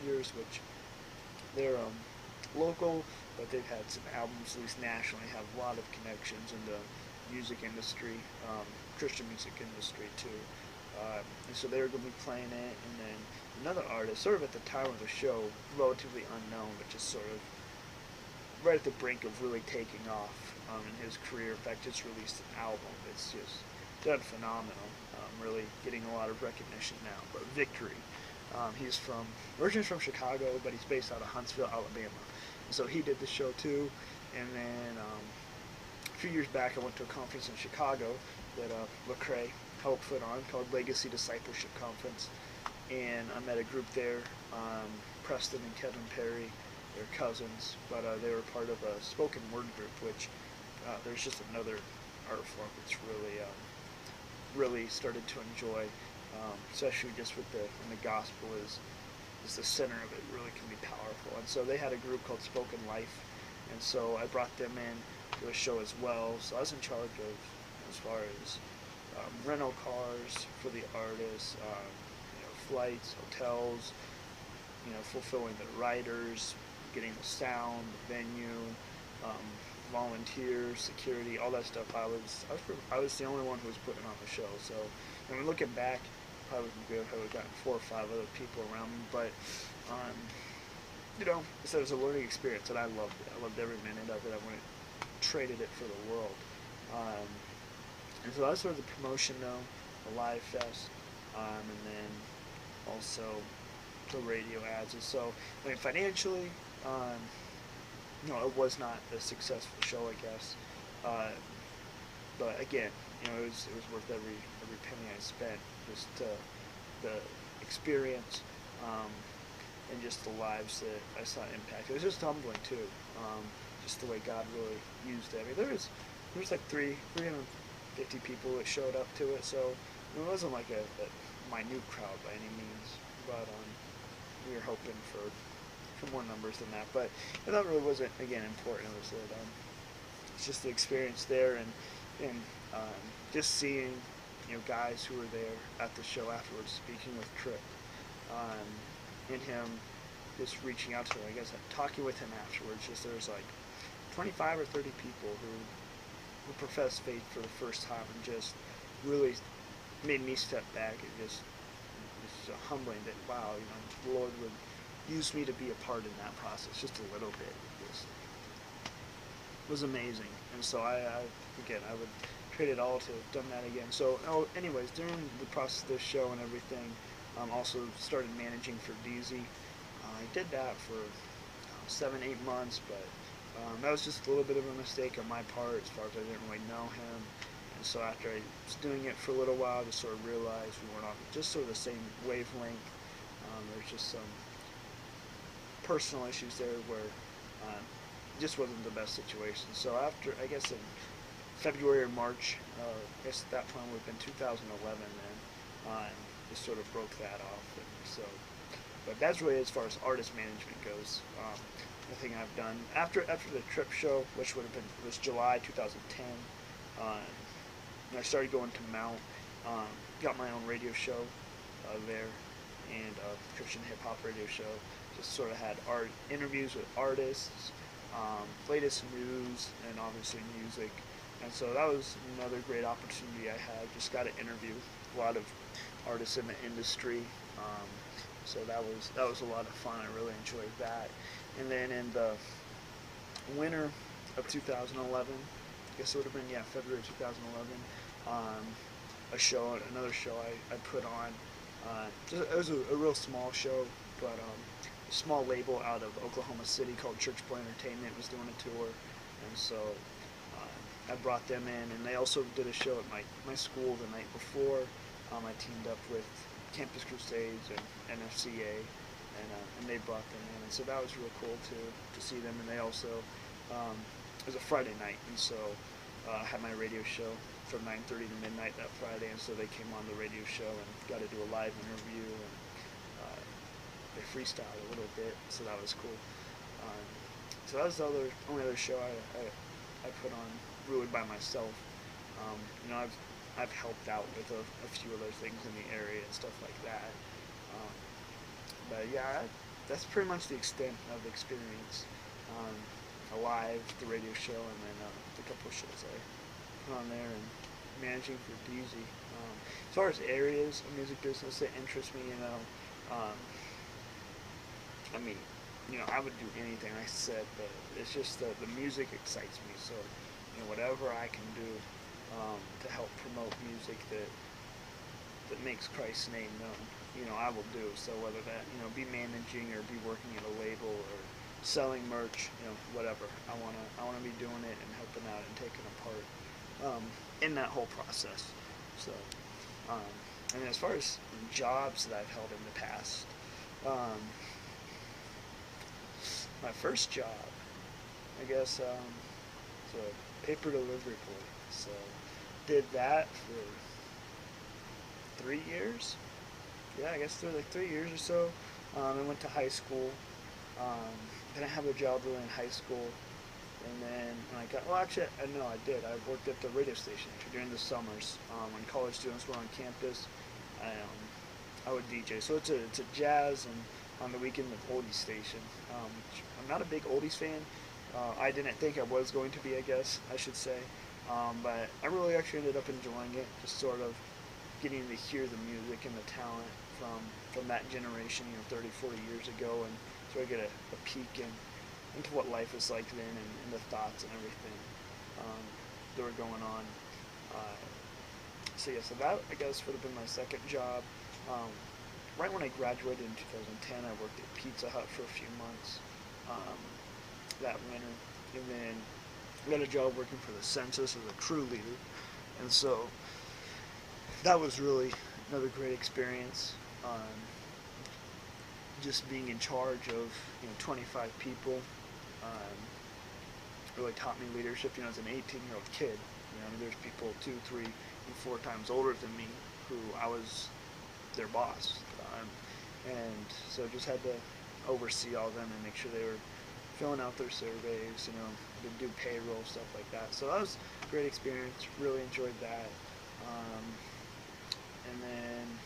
Figures, which they're local, but they've had some albums released nationally, have a lot of connections in the music industry, Christian music industry too. And so they were going to be playing it, and then another artist, sort of at the time of the show, relatively unknown, but just sort of right at the brink of really taking off in his career. In fact, just released an album. It's just done phenomenal. Really getting a lot of recognition now. But Victory, he's originally from Chicago, but he's based out of Huntsville, Alabama. And so he did the show too. And then a few years back, I went to a conference in Chicago that Lecrae helped put on called Legacy Discipleship Conference. And I met a group there, Preston and Kevin Perry. They're cousins, but they were part of a spoken word group, which there's just another art form that's really started to enjoy, especially just with when the gospel is the center of it, really can be powerful. And so they had a group called Spoken Life, and so I brought them in to a show as well. So I was in charge of as far as rental cars for the artists, flights, hotels, fulfilling the writers, getting the sound, the venue, volunteers, security, all that stuff. I was the only one who was putting on the show. So, looking back, probably would have gotten 4 or 5 other people around me, but so it was a learning experience, and I loved it. I loved every minute of it. I wouldn't traded it for the world. And so that's sort of the promotion, though, the live fest, and then also the radio ads. And so, financially, it was not a successful show, I guess. But again, it was worth every penny I spent. Just the experience, and just the lives that I saw impact. It was just humbling too. Just the way God really used it. There was like 350 people that showed up to it, so it wasn't like a minute crowd by any means. But we were hoping for more numbers than that. But that really wasn't, again, important. It was that it's just the experience there, and just seeing guys who were there at the show afterwards, speaking with Tripp, and him just reaching out to him. I guess talking with him afterwards. Just there was like 25 or 30 people who professed faith for the first time, and just really made me step back and just humbling that wow, the Lord would use me to be a part in that process, just a little bit. It was amazing, and so I would trade it all to have done that again. So, anyways, during the process of this show and everything, also started managing for DZ. I did that for 7-8 months, but that was just a little bit of a mistake on my part as far as I didn't really know him. And so after I was doing it for a little while, I just sort of realized we weren't on just sort of the same wavelength. There's just some personal issues there where it just wasn't the best situation. So after, I guess in February or March, I guess at that point would have been 2011 then, just sort of broke that off. And so, but that's really as far as artist management goes. The thing I've done after the Tripp show, which was July 2010. I started going to Mount, got my own radio show there, and Christian hip hop radio show. Just sort of had interviews with artists, latest news, and obviously music. And so that was another great opportunity I had. Just got to interview a lot of artists in the industry. So that was a lot of fun. I really enjoyed that. And then in the winter of 2011, I guess it would have been February 2011. Another show I put on. It was a real small show, but a small label out of Oklahoma City called Church Boy Entertainment was doing a tour, and so I brought them in, and they also did a show at my school the night before. I teamed up with Campus Crusades and NFCA, and they brought them in, and so that was real cool to see them. And they also it was a Friday night, and so I had my radio show from 9:30 to midnight that Friday, and so they came on the radio show and got to do a live interview, and they freestyled a little bit, so that was cool. So that was the only other show I put on really by myself. I've helped out with a few other things in the area and stuff like that. But yeah, that's pretty much the extent of experience. Live, the radio show, and then the couple of shows I put on there, and managing for DZ. As far as areas of music business that interest me, I mean, I would do anything I said, but it's just the music excites me. So, whatever I can do to help promote music that makes Christ's name known, I will do. So whether that, be managing or be working at a label or selling merch, whatever, I wanna be doing it and helping out and taking a part in that whole process. So, um, and as far as jobs that I've held in the past, um, my first job, I guess, was a paper delivery boy. So did that for 3 years. Yeah, I guess through like 3 years or so. I went to high school. Didn't have a job really in high school. And then when I got, well, actually, no, I did. I worked at the radio station during the summers when college students were on campus. I would DJ. So it's a jazz and on the weekend the oldies station. I'm not a big oldies fan. I didn't think I was going to be, I guess I should say. But I really actually ended up enjoying it. Just sort of getting to hear the music and the talent from that generation, 30, 40 years ago, and sort of get a peek into what life is like then and the thoughts and everything that were going on. So that I guess would have been my second job. Right when I graduated in 2010, I worked at Pizza Hut for a few months that winter, and then I got a job working for the census as a crew leader, and so that was really another great experience. Just being in charge of 25 people really taught me leadership. As an 18-year-old kid, there's people 2, 3, and 4 times older than me who I was their boss, and so just had to oversee all of them and make sure they were filling out their surveys, do payroll, stuff like that. So that was a great experience. Really enjoyed that. And then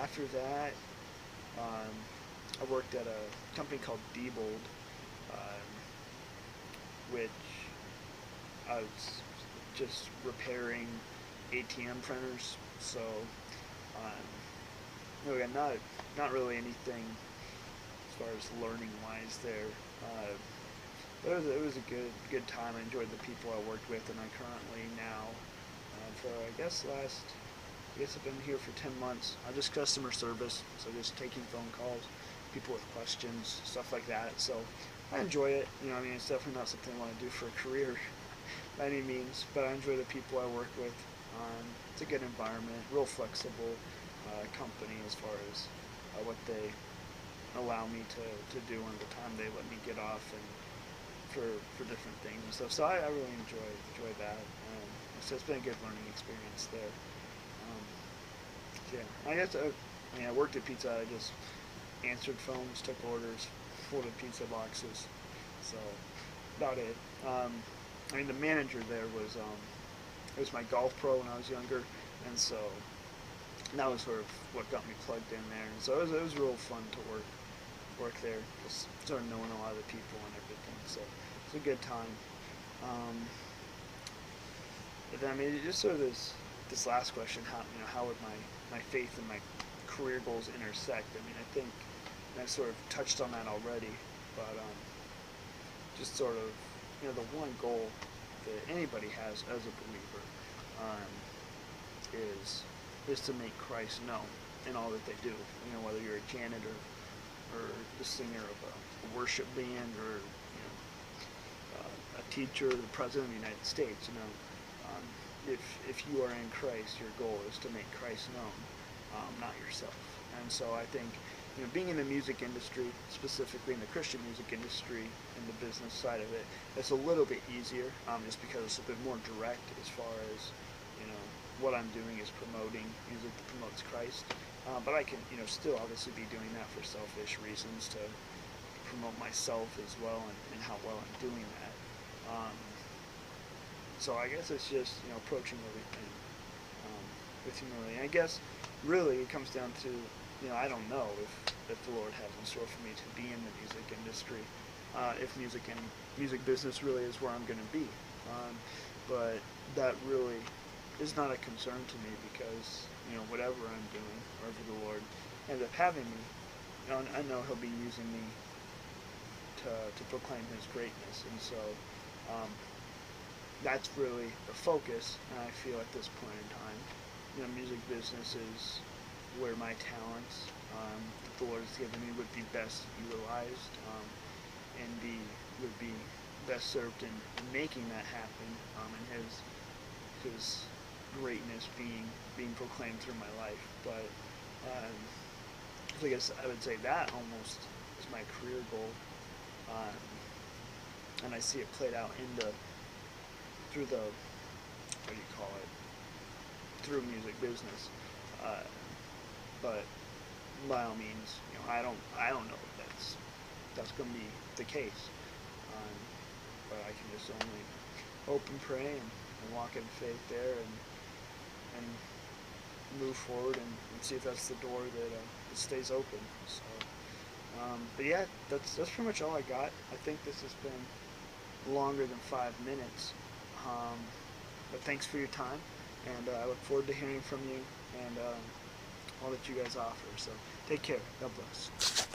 after that, I worked at a company called Diebold, which I was just repairing ATM printers. So again, not really anything as far as learning wise there. But it was a good time. I enjoyed the people I worked with, and I currently now for I guess I've been here for 10 months. I'm just customer service, so just taking phone calls, people with questions, stuff like that. So I enjoy it. It's definitely not something I want to do for a career by any means, but I enjoy the people I work with. It's a good environment, real flexible company as far as what they allow me to do and the time they let me get off and for different things and stuff. So I really enjoy that. So it's been a good learning experience there. I guess I worked at Pizza Hut. I just answered phones, took orders, folded pizza boxes. So about it. The manager there was my golf pro when I was younger, and so that was sort of what got me plugged in there. And so it was real fun to work there, just sort of knowing a lot of the people and everything. So it's a good time. But then just sort of this last question, how would my faith and my career goals intersect? I think I sort of touched on that already, but just sort of the one goal that anybody has as a believer is to make Christ known in all that they do. Whether you're a janitor or the singer of a worship band or a teacher, the president of the United States. If you are in Christ, your goal is to make Christ known, not yourself. And so I think being in the music industry, specifically in the Christian music industry and the business side of it, it's a little bit easier, just because it's a bit more direct as far as what I'm doing is promoting music that promotes Christ. But I can still obviously be doing that for selfish reasons to promote myself as well and how well I'm doing that. So I guess it's just approaching everything with humility. And I guess really it comes down to I don't know if the Lord has in store for me to be in the music industry, if music business really is where I'm going to be. But that really is not a concern to me because whatever I'm doing, wherever the Lord ends up having me, I know He'll be using me to proclaim His greatness, and so that's really the focus. And I feel at this point in time, music business is where my talents that the Lord has given me would be best utilized, and would be best served in making that happen, and His greatness being proclaimed through my life. But I guess I would say that almost is my career goal, and I see it played out through the what do you call it through music business. Uh, but by all means, I don't know if that's going to be the case. Um, but I can just only hope and pray and walk in faith there and move forward and see if that's the door that stays open. So, but yeah, that's pretty much all I got. I think this has been longer than 5 minutes. Um, but thanks for your time, and I look forward to hearing from you and all that you guys offer. So take care. God bless.